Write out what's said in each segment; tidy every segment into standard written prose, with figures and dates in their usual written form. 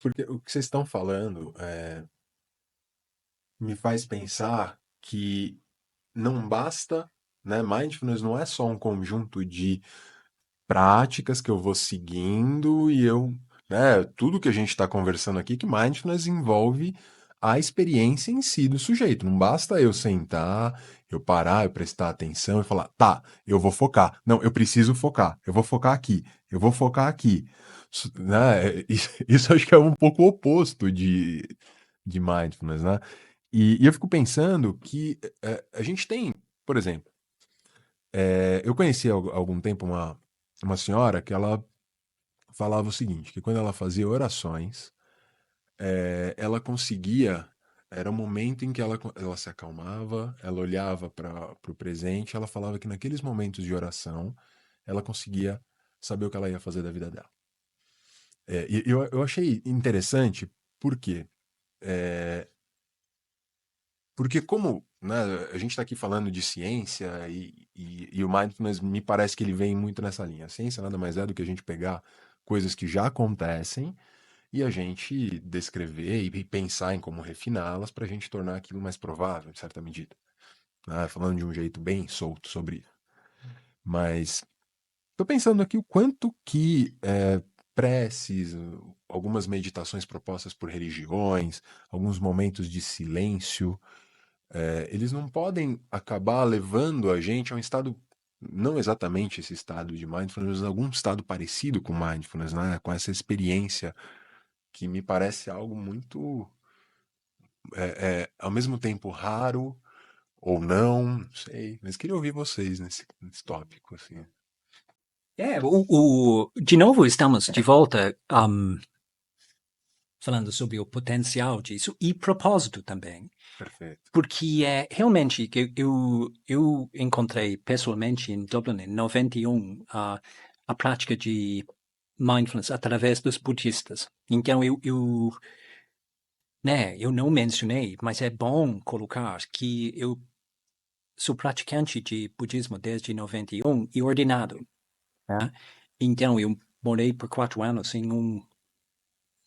Porque o que vocês estão falando me faz pensar que não basta, né? Mindfulness não é só um conjunto de práticas que eu vou seguindo e né? Tudo que a gente está conversando aqui, que mindfulness envolve a experiência em si do sujeito. Não basta eu sentar, eu parar, eu prestar atenção e falar, tá, eu vou focar. Não, eu preciso focar. Eu vou focar aqui. Eu vou focar aqui. Né? Isso acho que é um pouco o oposto de mindfulness, né? E eu fico pensando que a gente tem, por exemplo, eu conheci há algum tempo uma senhora que ela falava o seguinte, que quando ela fazia orações, ela conseguia, era um momento em que ela se acalmava, ela olhava para o presente, ela falava que naqueles momentos de oração, ela conseguia saber o que ela ia fazer da vida dela. E eu achei interessante, por quê? Porque como, né, a gente está aqui falando de ciência e o mindfulness me parece que ele vem muito nessa linha. A ciência nada mais é do que a gente pegar coisas que já acontecem e a gente descrever e pensar em como refiná-las para a gente tornar aquilo mais provável, em certa medida. Né? Falando de um jeito bem solto sobre isso. Mas estou pensando aqui o quanto que preces, algumas meditações propostas por religiões, alguns momentos de silêncio, eles não podem acabar levando a gente a um estado, não exatamente esse estado de mindfulness, mas algum estado parecido com mindfulness, né? Com essa experiência que me parece algo muito, ao mesmo tempo raro ou não sei, mas queria ouvir vocês nesse tópico, assim. De novo estamos de volta falando sobre o potencial disso e propósito também, Perfeito. porque é realmente que eu encontrei pessoalmente em Dublin em 91 a prática de mindfulness através dos budistas. Então eu não mencionei, mas é bom colocar que eu sou praticante de budismo desde 91 e ordenado. Né? Então eu morei por 4 anos em um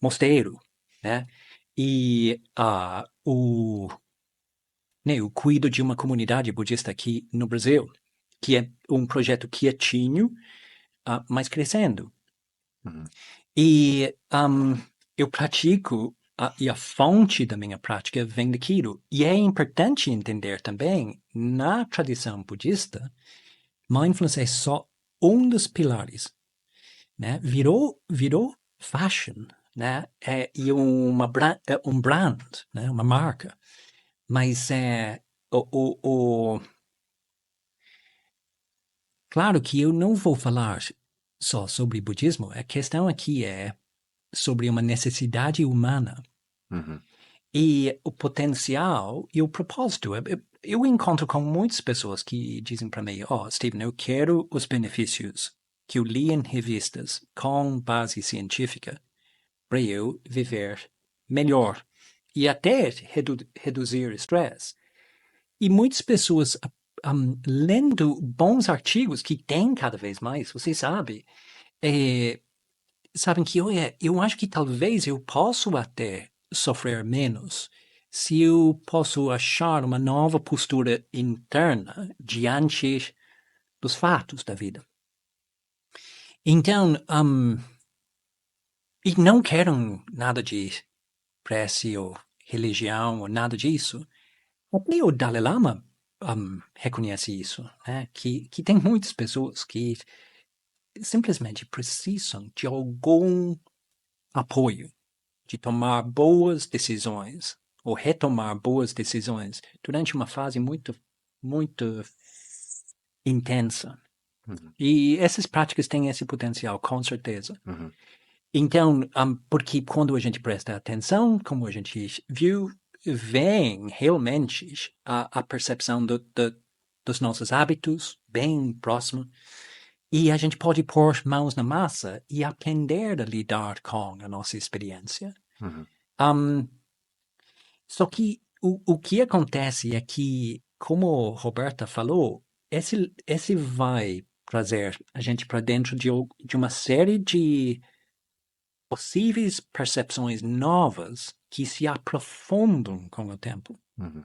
mosteiro, né? E eu cuido de uma comunidade budista aqui no Brasil, que é um projeto quietinho, mas crescendo. Uhum. E eu pratico, e a fonte da minha prática vem daquilo. E é importante entender também, na tradição budista, mindfulness é só um dos pilares, né? Virou fashion, né? E um brand, né? Uma marca. Mas claro que eu não vou falar só sobre budismo. A questão aqui é sobre uma necessidade humana Uhum. e o potencial e o propósito. Eu encontro com muitas pessoas que dizem para mim, Stephen, eu quero os benefícios que eu li em revistas com base científica para eu viver melhor e até reduzir estresse. E muitas pessoas lendo bons artigos que tem cada vez mais, você sabe, sabem que eu acho que talvez eu possa até sofrer menos se eu posso achar uma nova postura interna diante dos fatos da vida. Então, e não quero nada de prece ou religião ou nada disso. Até o Dalai Lama reconhece isso, né? Que tem muitas pessoas que simplesmente precisam de algum apoio, de tomar boas decisões ou retomar boas decisões durante uma fase muito, muito intensa. Uhum. E essas práticas têm esse potencial, com certeza. Uhum. Então, porque quando a gente presta atenção, como a gente viu, vem realmente a percepção dos nossos hábitos bem próximo e a gente pode pôr mãos na massa e aprender a lidar com a nossa experiência. Uhum. Um, Só que o que acontece é que, como Roberta falou, esse vai trazer a gente para dentro de uma série de possíveis percepções novas que se aprofundam com o tempo. Uhum.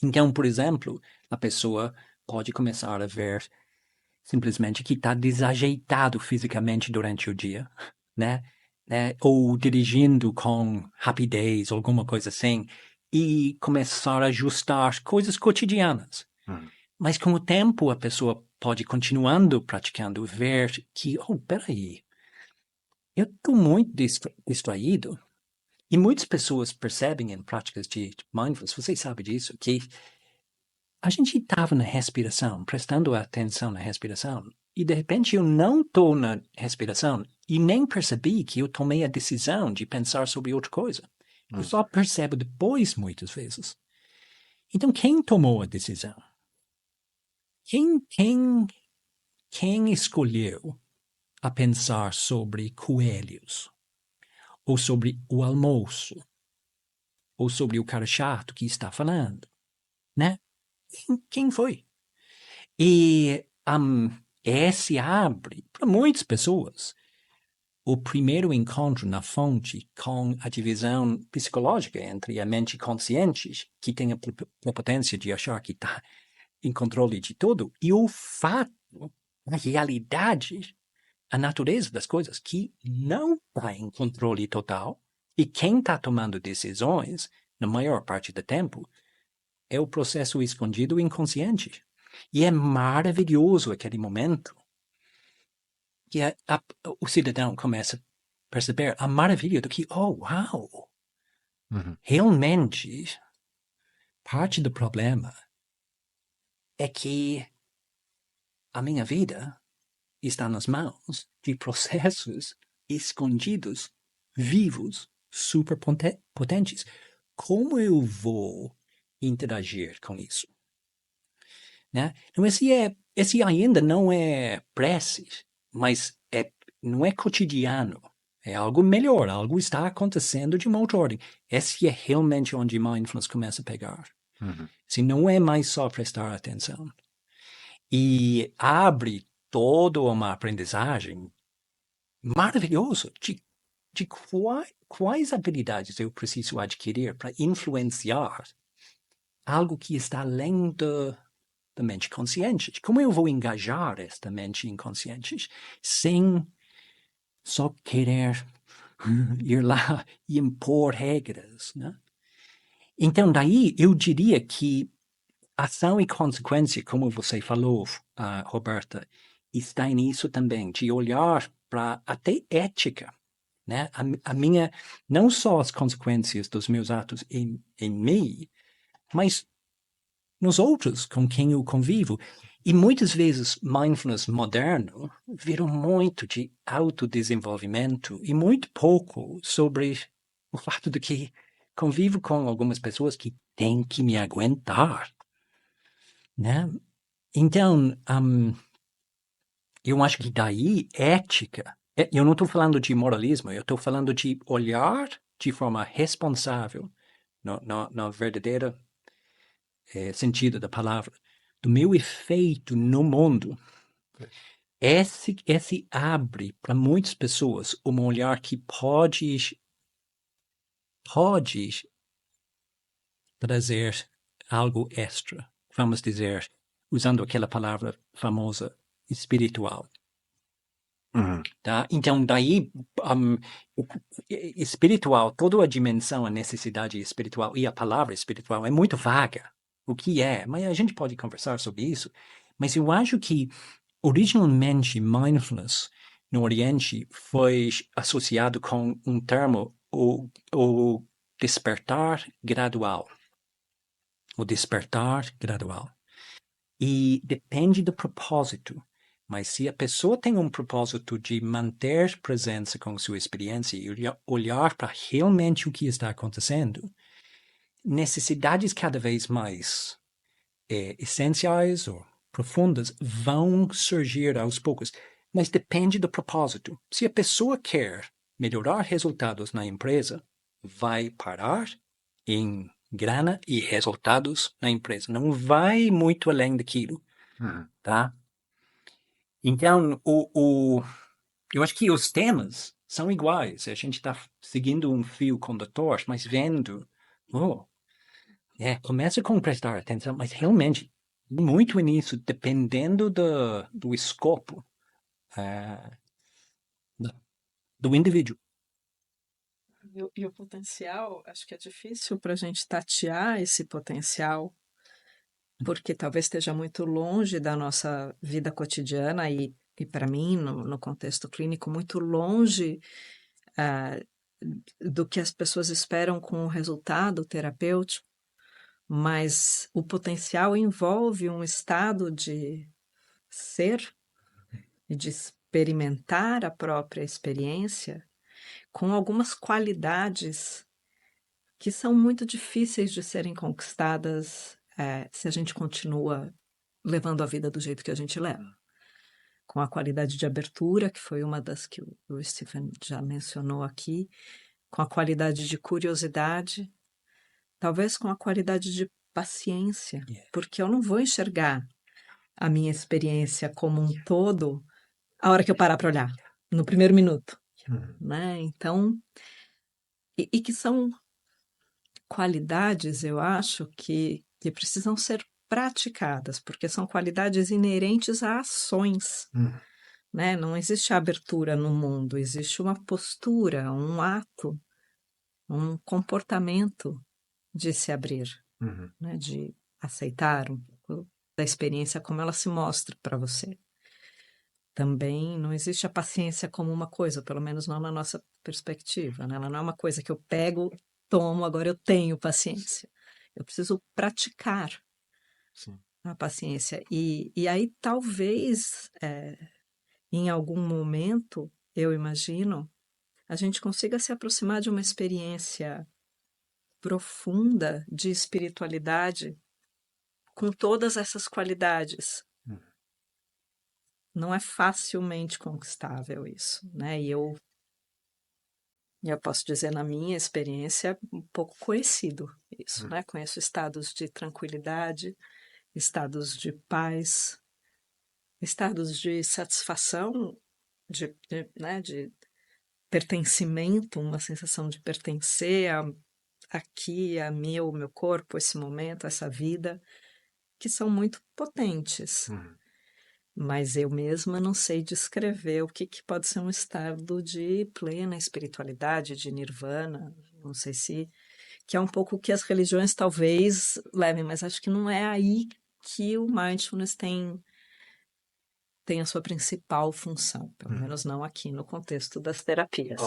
Então, por exemplo, a pessoa pode começar a ver simplesmente que está desajeitado fisicamente durante o dia, né? Ou dirigindo com rapidez, alguma coisa assim, e começar a ajustar coisas cotidianas. Uhum. Mas com o tempo, a pessoa pode continuando praticando, ver que, peraí, eu estou muito distraído. E muitas pessoas percebem em práticas de mindfulness, você sabe disso, que a gente estava na respiração, prestando atenção na respiração, e de repente eu não estou na respiração e nem percebi que eu tomei a decisão de pensar sobre outra coisa. Eu Uhum. só percebo depois, muitas vezes. Então, quem tomou a decisão? Quem, quem, quem escolheu a pensar sobre coelhos? Ou sobre o almoço? Ou sobre o cara chato que está falando? Né? Quem foi? E esse abre para muitas pessoas o primeiro encontro na fonte com a divisão psicológica entre a mente consciente, que tem a prepotência de achar que está em controle de tudo, e o fato, a realidade, a natureza das coisas, que não está em controle total, e quem está tomando decisões, na maior parte do tempo, é o processo escondido inconsciente. E é maravilhoso aquele momento que o cidadão começa a perceber a maravilha do que, uau, Uhum. realmente parte do problema é que a minha vida está nas mãos de processos escondidos, vivos, super potentes. Como eu vou interagir com isso? Né? Então, esse ainda não é prece, mas não é cotidiano. É algo melhor, algo está acontecendo de uma outra ordem. Esse é realmente onde mindfulness começa a pegar. Uhum. Se não é mais só prestar atenção. E abre toda uma aprendizagem maravilhosa de quais habilidades eu preciso adquirir para influenciar algo que está além da mente consciente. Como eu vou engajar esta mente inconsciente sem só querer ir lá e impor regras, né? Então, daí eu diria que ação e consequência, como você falou, Roberta, está nisso também, de olhar para até ética, né? A minha, não só as consequências dos meus atos em mim, mas nos outros com quem eu convivo. E muitas vezes mindfulness moderno virou muito de autodesenvolvimento e muito pouco sobre o fato de que convivo com algumas pessoas que têm que me aguentar, né? Então, eu acho que daí ética, eu não estou falando de moralismo, eu estou falando de olhar de forma responsável, na verdadeira sentido da palavra, do meu efeito no mundo. Esse abre para muitas pessoas um olhar que pode trazer algo extra, vamos dizer, usando aquela palavra famosa, espiritual. Uhum. Tá? Então, daí, espiritual, toda a dimensão, a necessidade espiritual e a palavra espiritual é muito vaga. O que é? Mas a gente pode conversar sobre isso. Mas eu acho que, originalmente, mindfulness no Oriente foi associado com um termo, o despertar gradual. O despertar gradual. E depende do propósito. Mas se a pessoa tem um propósito de manter presença com sua experiência e olhar para realmente o que está acontecendo, necessidades cada vez mais essenciais ou profundas vão surgir aos poucos. Mas depende do propósito. Se a pessoa quer melhorar resultados na empresa, vai parar em grana e resultados na empresa. Não vai muito além daquilo, tá? Então, eu acho que os temas são iguais. A gente está seguindo um fio condutor, mas vendo, começa com prestar atenção, mas realmente, muito nisso, dependendo do escopo do, do indivíduo. E o potencial, acho que é difícil para a gente tatear esse potencial, porque talvez esteja muito longe da nossa vida cotidiana e para mim, no contexto clínico, muito longe do que as pessoas esperam com o resultado terapêutico, mas o potencial envolve um estado de ser e de experimentar a própria experiência com algumas qualidades que são muito difíceis de serem conquistadas se a gente continua levando a vida do jeito que a gente leva. Com a qualidade de abertura, que foi uma das que o Stephen já mencionou aqui, com a qualidade de curiosidade, talvez com a qualidade de paciência, porque eu não vou enxergar a minha experiência como um todo a hora que eu parar para olhar, no primeiro minuto, né? Então, e que são qualidades, eu acho, que precisam ser praticadas, porque são qualidades inerentes a ações, né? Não existe abertura no mundo, existe uma postura, um ato, um comportamento de se abrir, né? De aceitar um pouco da experiência como ela se mostra para você. Também não existe a paciência como uma coisa, pelo menos não na nossa perspectiva, né? Ela não é uma coisa que eu pego, tomo, agora eu tenho paciência. Eu preciso praticar a paciência. E aí talvez, em algum momento, eu imagino, a gente consiga se aproximar de uma experiência profunda de espiritualidade com todas essas qualidades. Não é facilmente conquistável isso, né? E eu posso dizer, na minha experiência, um pouco conhecido isso, né? Conheço estados de tranquilidade, estados de paz, estados de satisfação, né? De pertencimento, uma sensação de pertencer aqui, a mim, o meu corpo, esse momento, essa vida, que são muito potentes. Mas eu mesma não sei descrever o que pode ser um estado de plena espiritualidade, de nirvana, não sei se... que é um pouco o que as religiões talvez levem, mas acho que não é aí que o mindfulness tem a sua principal função, pelo menos não aqui no contexto das terapias.